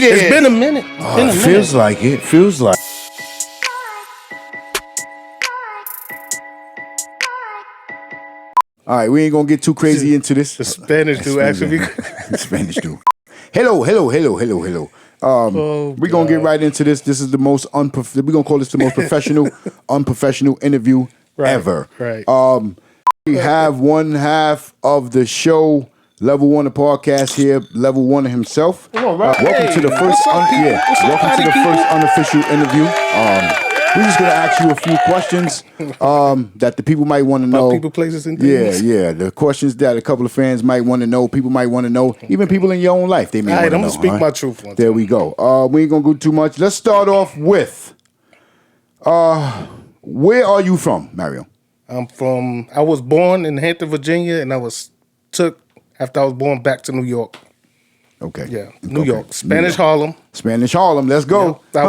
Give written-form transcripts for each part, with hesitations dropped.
it is. It's been a minute. Feels like it. Feels like. All right, we ain't gonna get too crazy into this. The Spanish dude actually. Spanish dude. Hello. We're gonna get right into this. This is the most we're gonna call this the most professional, unprofessional interview ever. Right. We have one half of the show, Level One, the podcast here, Level One himself. Welcome to the first, welcome to the first unofficial interview. We're just gonna ask you a few questions that the people might want to know. People, places, and things. Yeah. The questions that a couple of fans might want to know. People might want to know. Even people in your own life, they may want to know. I'm gonna speak my truth. There we go. We ain't gonna go too much. Let's start off with, where are you from, Mario? I was born in Hampton, Virginia, and I was took after I was born back to New York. Okay. Yeah, New York. Spanish Harlem. Spanish Harlem. Let's go. Yeah,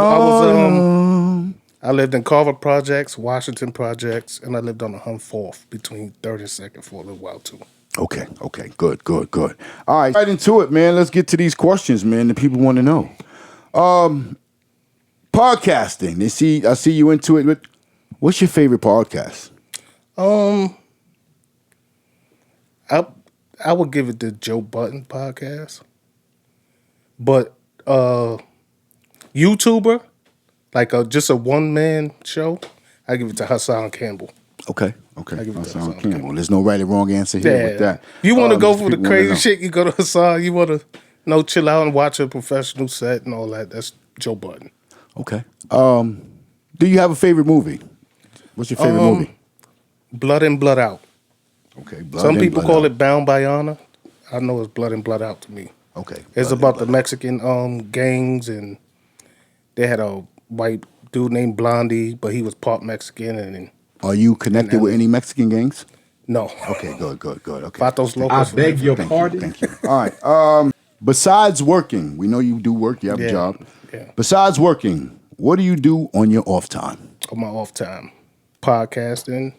I lived in Carver Projects, Washington Projects, and I lived on the Hum 4th between 3rd and 2nd for a little while too. Okay. Good. All right into it, man. Let's get to these questions, man, that people want to know. Podcasting. I see you into it. What's your favorite podcast? I would give it the Joe Budden podcast. But YouTuber, like just a one-man show, I give it to Hassan Campbell. Okay. Hassan Campbell. There's no right or wrong answer here with that. You want to go for the crazy shit, you go to Hassan. You want to chill out and watch a professional set and all that. That's Joe Budden. Okay. Do you have a favorite movie? What's your favorite movie? Blood In, Blood Out. Okay. Some people call it Bound by Honor. I know it's Blood In, Blood Out to me. Okay. It's about the Mexican gangs, and they had a white dude named Blondie, but he was part Mexican. And are you connected with any Mexican gangs? No. Okay, good. Okay. Patos Locos. I beg your pardon. Thank you. All right. Besides working, we know you do work. You have a job. Yeah. Besides working, what do you do on your off time? On my off time, podcasting,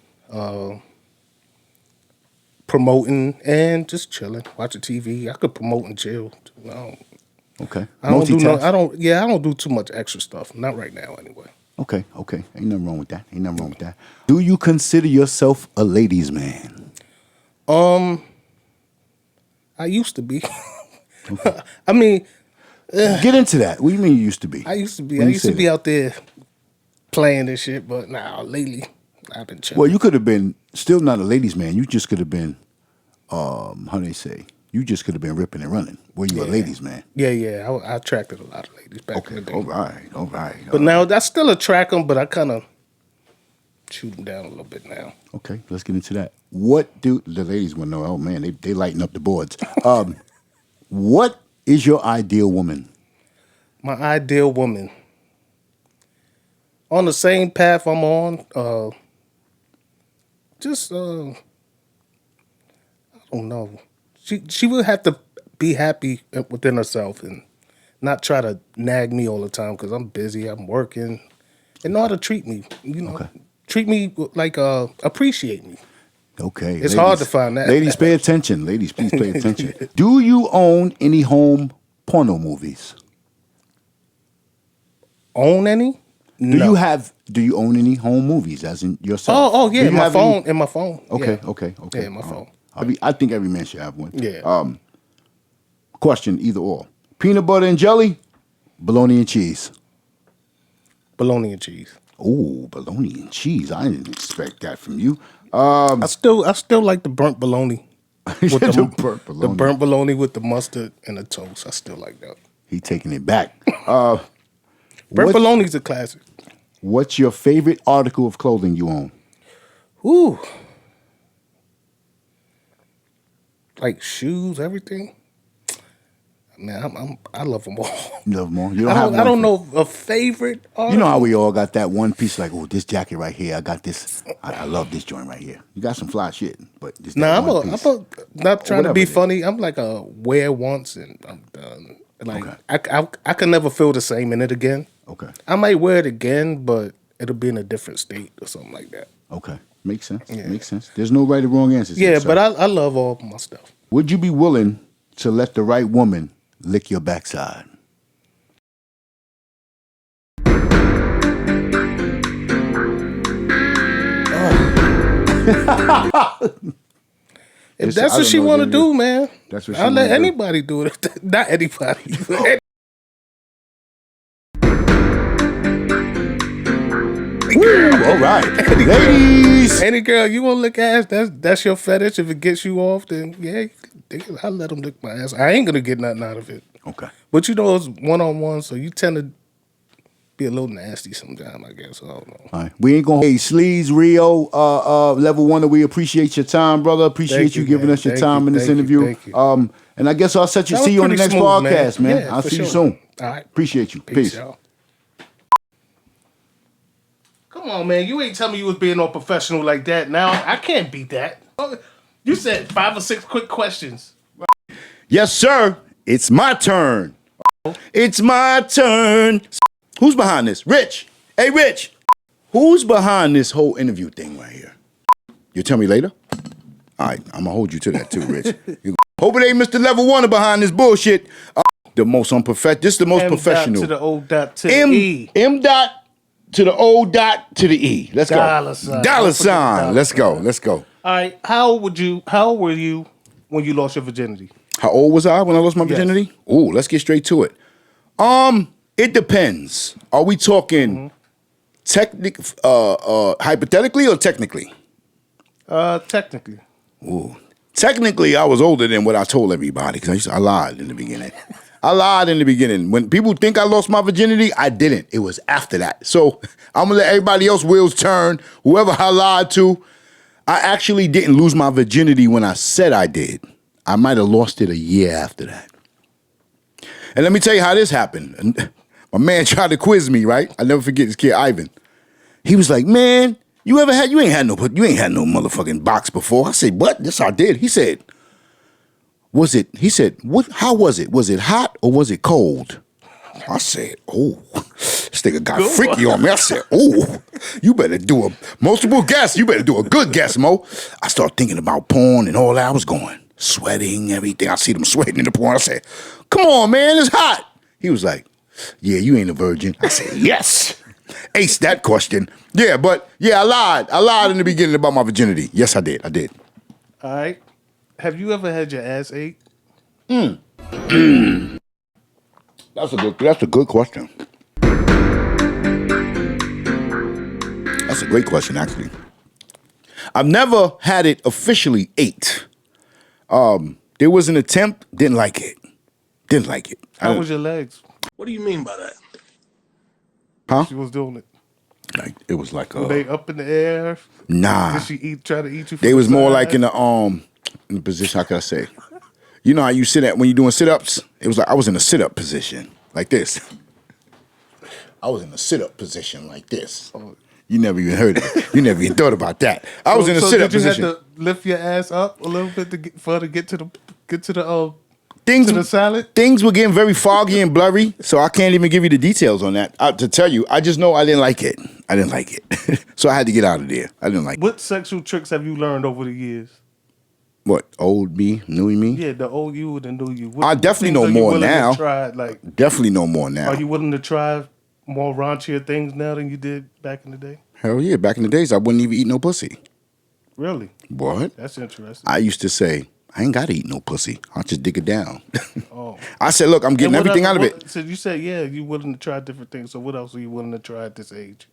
promoting, and just chilling, watching TV. I could promote and chill. Okay. I don't do too much extra stuff. Not right now, anyway. Okay. Ain't nothing wrong with that. Do you consider yourself a ladies' man? I used to be. Okay. I mean, get into that. What do you mean you used to be? I used to be. I used to be out there playing and shit, but now lately I've been chilling. Well, you could have been still not a ladies' man. You just could have been, how do they say? You just could have been ripping and running. Were you a ladies' man? Yeah. I attracted a lot of ladies back in the day. All right. But now I still attract them, but I kind of shoot them down a little bit now. Okay, let's get into that. What do the ladies want to know? Oh man, they lighten up the boards. What is your ideal woman? My ideal woman. On the same path I'm on, I don't know. She would have to be happy within herself and not try to nag me all the time because I'm busy, I'm working, and know how to treat me. Treat me like appreciate me. Okay, it's hard to find that. Ladies, pay attention. Ladies, please pay attention. Do you own any home porno movies? Own any? Do you own any home movies, as in yourself? Oh yeah, in my phone. Okay. Yeah, in my phone. I think every man should have one. Yeah. Question, either or. Peanut butter and jelly, bologna and cheese. Bologna and cheese. Oh, bologna and cheese. I didn't expect that from you. I still like the burnt bologna. With the burnt bologna with the mustard and the toast. I still like that. He taking it back. Burnt bologna's a classic. What's your favorite article of clothing you own? Ooh. Like shoes, everything. Man, I love them all. You love them all? I don't know a favorite article. You know how we all got that one piece like, oh, this jacket right here, I got this. I love this joint right here. You got some fly shit, but this I'm not trying to be funny. I'm like a wear once and I'm done. Like I can never feel the same in it again. Okay. I might wear it again, but it'll be in a different state or something like that. Okay. Makes sense. Yeah. Makes sense. There's no right or wrong answers. Yeah, but I love all my stuff. Would you be willing to let the right woman lick your backside? If that's what she want to do, man, that's what she I'll let do. anybody do it. Not anybody. Woo, all right. Ladies. Any girl you want to lick ass, that's your fetish. If it gets you off, then yeah, I'll let them lick my ass. I ain't going to get nothing out of it. Okay. But you know, it's one-on-one, so you tend to be a little nasty sometimes, I guess. I don't know. All right. We ain't gonna. Hey, Sleaze, Rio, level 1. We appreciate your time, brother. Appreciate you giving us your time in this interview. Thank you. And I guess I'll see you on the next podcast, man. Yeah, I'll see you sure. soon. All right. Appreciate you. Peace. Y'all. Come on, man. You ain't tell me you was being all professional like that. Now I can't beat that. You said 5 or 6 quick questions. Yes, sir. It's my turn. It's my turn. Who's behind this? Rich. Hey, Rich. Who's behind this whole interview thing right here? You'll tell me later? All right. I'm going to hold you to that too, Rich. Hope it ain't Mr. Level 1 behind this bullshit. The most unprofessional. This is the most M professional. to the O dot to the E. M dot to the O dot to the E. Let's go. Dollar sign. Let's go. Let's go. All right. How old were you when you lost your virginity? How old was I when I lost my virginity? Ooh, let's get straight to it. It depends. Are we talking hypothetically or technically? Technically. Ooh. Technically, I was older than what I told everybody because I lied in the beginning. I lied in the beginning. When people think I lost my virginity, I didn't. It was after that. So I'm going to let everybody else wheels turn. Whoever I lied to, I actually didn't lose my virginity when I said I did. I might have lost it a year after that. And let me tell you how this happened. My man tried to quiz me, right? I'll never forget this kid, Ivan. He was like, man, you ain't had no motherfucking box before. I said, what? Yes, I did. He said, how was it? Was it hot or was it cold? I said, oh, this nigga got freaky on me. I said, oh, you better do a multiple guess. You better do a good guess, Mo. I started thinking about porn and all that. I was going, sweating, everything. I see them sweating in the porn. I said, come on, man, it's hot. He was like, yeah, you ain't a virgin. I said, yes. Ace that question. Yeah, but yeah, I lied. I lied in the beginning about my virginity. Yes, I did. All right. Have you ever had your ass ate? That's a good question. That's a great question, actually. I've never had it officially ate. There was an attempt, didn't like it. How was your legs? What do you mean by that? Huh? She was doing it. Like it was like Were they up in the air? Nah. Did she try to eat you? They was more like in the position. How can I say? You know how you sit at when you're doing sit-ups? It was like I was in a sit-up position like this. I was in a sit-up position like this. You never even heard of it. You never even thought about that. I was in a sit-up position. Did you have to lift your ass up a little bit to get to the Things, to the salad? Things were getting very foggy and blurry, so I can't even give you the details on that. To tell you, I just know I didn't like it. So I had to get out of there. I didn't like it. What sexual tricks have you learned over the years? What, old me, new me? Yeah, the old you and the new you. I definitely know more now. Definitely know more now. Are you willing to try more raunchier things now than you did back in the day? Hell yeah. Back in the days, I wouldn't even eat no pussy. Really? What? That's interesting. I used to say, I ain't got to eat no pussy. I'll just dig it down. Oh. I said, look, I'm getting everything out of it. So you said, yeah, you're willing to try different things. So what else are you willing to try at this age?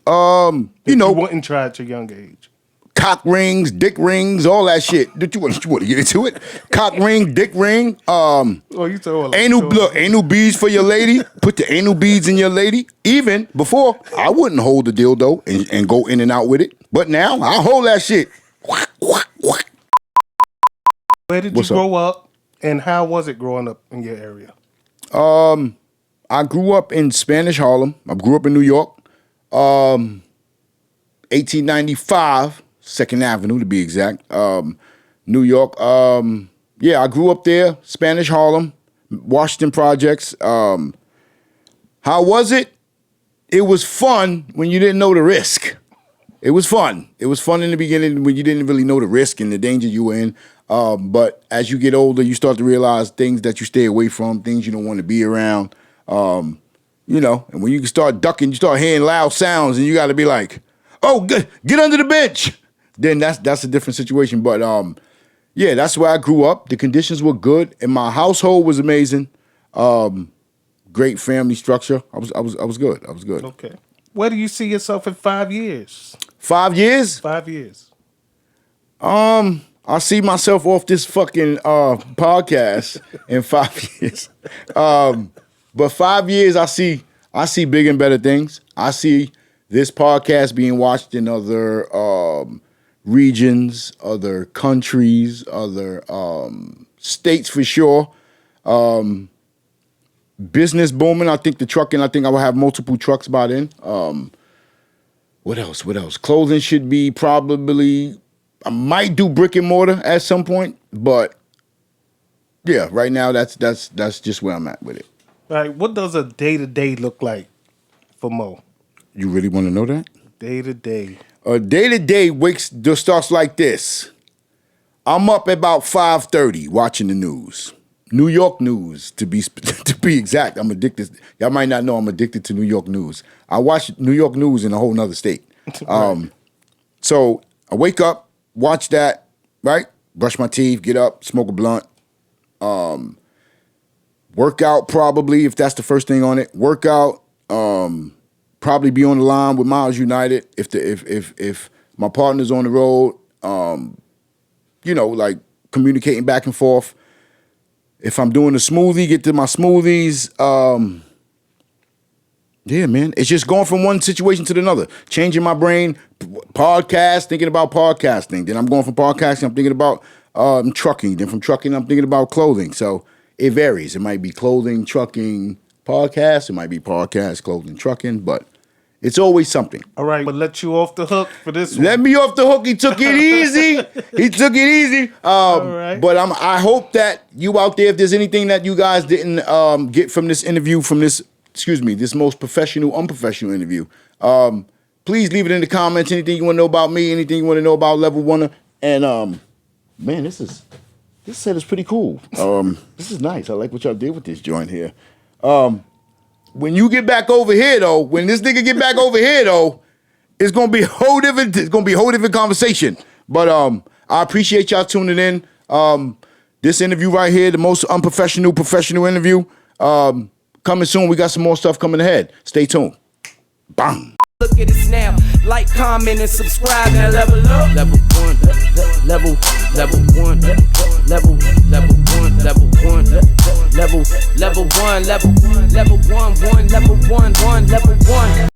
You wouldn't try at your young age. Cock rings, dick rings, all that shit. Did you want to get into it? Cock ring, dick ring. You told anal beads for your lady. Put the anal beads in your lady. Even before, I wouldn't hold the dildo and go in and out with it. But now, I hold that shit. Where did you grow up, and how was it growing up in your area? I grew up in Spanish Harlem. I grew up in New York. 1895, 2nd Avenue to be exact. New York. Yeah, I grew up there. Spanish Harlem, Washington Projects. How was it? It was fun when you didn't know the risk. It was fun. It was fun in the beginning when you didn't really know the risk and the danger you were in. But as you get older, you start to realize things that you stay away from, things you don't want to be around. And when you start ducking, you start hearing loud sounds, and you got to be like, oh, get under the bench. then that's a different situation. But yeah, that's where I grew up. The conditions were good, and my household was amazing. Great family structure. I was good. I was good. Okay. Where do you see yourself in 5 years? 5 years? 5 years. I see myself off this fucking podcast in 5 years. But 5 years, I see big and better things. I see this podcast being watched in other regions, other countries, other states for sure. Business booming. I think I will have multiple trucks by then. What else? Clothing should be probably, I might do brick and mortar at some point, but yeah, right now that's just where I'm at with it. All right, what does a day-to-day look like for Mo? You really want to know that? Day-to-day. A day-to-day just starts like this. I'm up about 5:30 watching the news. New York news, to be exact. I'm addicted. Y'all might not know I'm addicted to New York news. I watch New York news in a whole nother state. Right. So I wake up, watch that, right? Brush my teeth, get up, smoke a blunt. Workout probably, if that's the first thing on it. Workout, probably be on the line with Miles United if my partner's on the road. Like communicating back and forth. If I'm doing a smoothie, get to my smoothies. Yeah, man. It's just going from one situation to another. Changing my brain. Podcast, thinking about podcasting. Then I'm going from podcasting, I'm thinking about trucking. Then from trucking, I'm thinking about clothing. So it varies. It might be clothing, trucking, podcast. It might be podcast, clothing, trucking. But it's always something. All right, but let you off the hook for this one. Let me off the hook. He took it easy. All right. But I hope that you out there, if there's anything that you guys didn't get from this interview, this most professional, unprofessional interview, please leave it in the comments. Anything you want to know about me, anything you want to know about Level One. And man, this set is pretty cool. This is nice. I like what y'all did with this joint here. When you get back over here, though, when this nigga get back over here, though, it's gonna be a whole different conversation. But I appreciate y'all tuning in. This interview right here, the most unprofessional professional interview, coming soon. We got some more stuff coming ahead. Stay tuned. Bang. Look at us now. Like, comment, and subscribe. Now level up. Level one. Level one. Level one. Level one. Level one. Level one. Level one. Level one. Level one.